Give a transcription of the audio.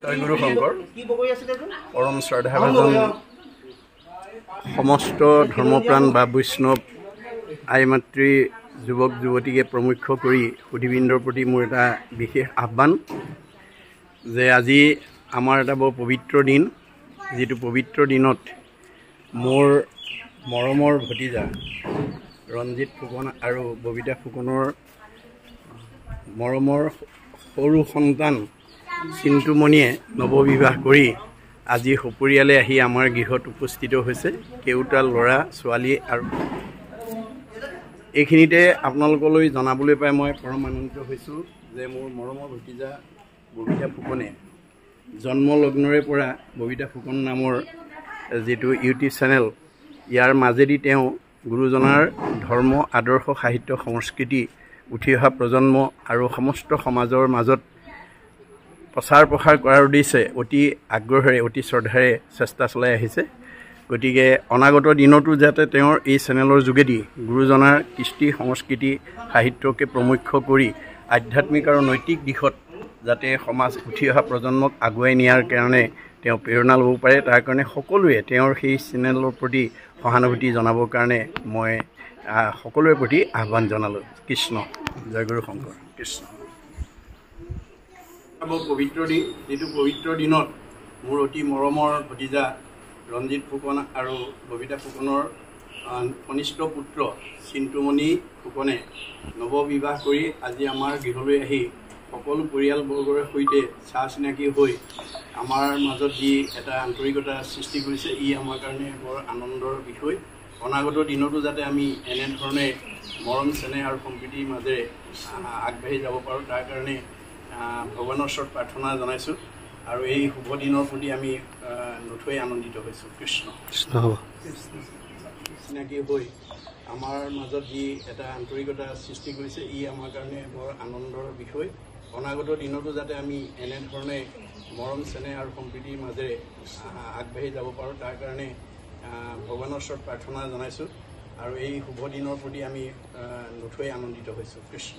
জয় গুৰু শংকৰ পৰম শ্ৰদ্ধাভাজন সমস্ত ধৰ্মপ্ৰাণ বা বৈষ্ণৱ আই মাতৃ যুৱক যুৱতীকে প্ৰমুখ্য কৰি সুধীবৃন্দৰ প্ৰতি মোৰ এটা বিশেষ আহ্বান যে আজি আমাৰ এটা বৰ পবিত্ৰ দিন, যিটো পবিত্ৰ দিনত মোৰ মৰমৰ ভতিজা ৰঞ্জিত ফুকন আৰু ববিতা ফুকনৰ মৰমৰ সৰু সন্তান চিন্তুমণিয়ে নৱবিবাহ কৰি আজি সপৰিয়ালে আহি আমাৰ গৃহত উপস্থিত হৈছে। কেউটা ল'ৰা ছোৱালী আৰু এইখিনিতে আপোনালোকলৈ জনাবলৈ পাই মই পৰম আনন্দিত হৈছোঁ যে মোৰ মৰমৰ ভতিজা ববিতা ফুকনে জন্মলগ্নৰে পৰা ববিতা ফুকন নামৰ যিটো ইউটিউব চেনেল, ইয়াৰ মাজেদি তেওঁ গুৰুজনাৰ ধৰ্ম আদৰ্শ সাহিত্য সংস্কৃতি উঠি অহা প্ৰজন্ম আৰু সমস্ত সমাজৰ মাজত প্ৰচাৰ প্ৰসাৰ কৰাৰ উদ্দেশ্যে অতি আগ্ৰহেৰে অতি শ্ৰদ্ধাৰে চেষ্টা চলাই আহিছে। গতিকে অনাগত দিনতো যাতে তেওঁৰ এই চেনেলৰ যোগেদি গুৰুজনাৰ কৃষ্টি সংস্কৃতি সাহিত্যকে প্ৰমুখ্য কৰি আধ্যাত্মিক আৰু নৈতিক দিশত যাতে সমাজ উঠি অহা প্ৰজন্মক আগুৱাই নিয়াৰ কাৰণে তেওঁ প্ৰেৰণা ল'ব পাৰে, তাৰ কাৰণে সকলোৱে তেওঁৰ সেই চেনেলৰ প্ৰতি সহানুভূতি জনাবৰ কাৰণে মই সকলোৰে প্ৰতি আহ্বান জনালোঁ। কৃষ্ণ, জয় গুৰু শংকৰ, কৃষ্ণ। পবিত্ৰ দিন, যিটো পবিত্ৰ দিনত মোৰ অতি মৰমৰ ভতিজা ৰঞ্জিত ফুকন আৰু ববিতা ফুকনৰ কনিষ্ঠ পুত্ৰ চিন্তুমণি ফুকনে নৱবিবাহ কৰি আজি আমাৰ গৃহলৈ আহি সকলো পৰিয়ালবৰ্গৰ সৈতে চা চিনাকি হৈ আমাৰ মাজত যি এটা আন্তৰিকতা সৃষ্টি কৰিছে, ই আমাৰ কাৰণে বৰ আনন্দৰ বিষয়। অনাগত দিনতো যাতে আমি এনেধৰণে মৰম চেনেহ আৰু সম্প্ৰীতিৰ মাজেৰে আগবাঢ়ি যাব পাৰোঁ, তাৰ কাৰণে ভগৱানৰ ওচৰত প্ৰাৰ্থনা জনাইছোঁ আৰু এই শুভ দিনৰ প্ৰতি আমি নথৈ আনন্দিত হৈছোঁ। কৃষ্ণ চিনাকি হৈ আমাৰ মাজত যি এটা আন্তৰিকতা সৃষ্টি কৰিছে, ই আমাৰ কাৰণে বৰ আনন্দৰ বিষয়। অনাগত দিনতো যাতে আমি এনেধৰণে মৰম চেনেহ আৰু সম্প্ৰীতিৰ মাজেৰে আগবাঢ়ি যাব পাৰোঁ, তাৰ কাৰণে ভগৱানৰ ওচৰত প্ৰাৰ্থনা জনাইছোঁ আৰু এই শুভ দিনৰ প্ৰতি আমি নথৈ আনন্দিত হৈছোঁ। কৃষ্ণ।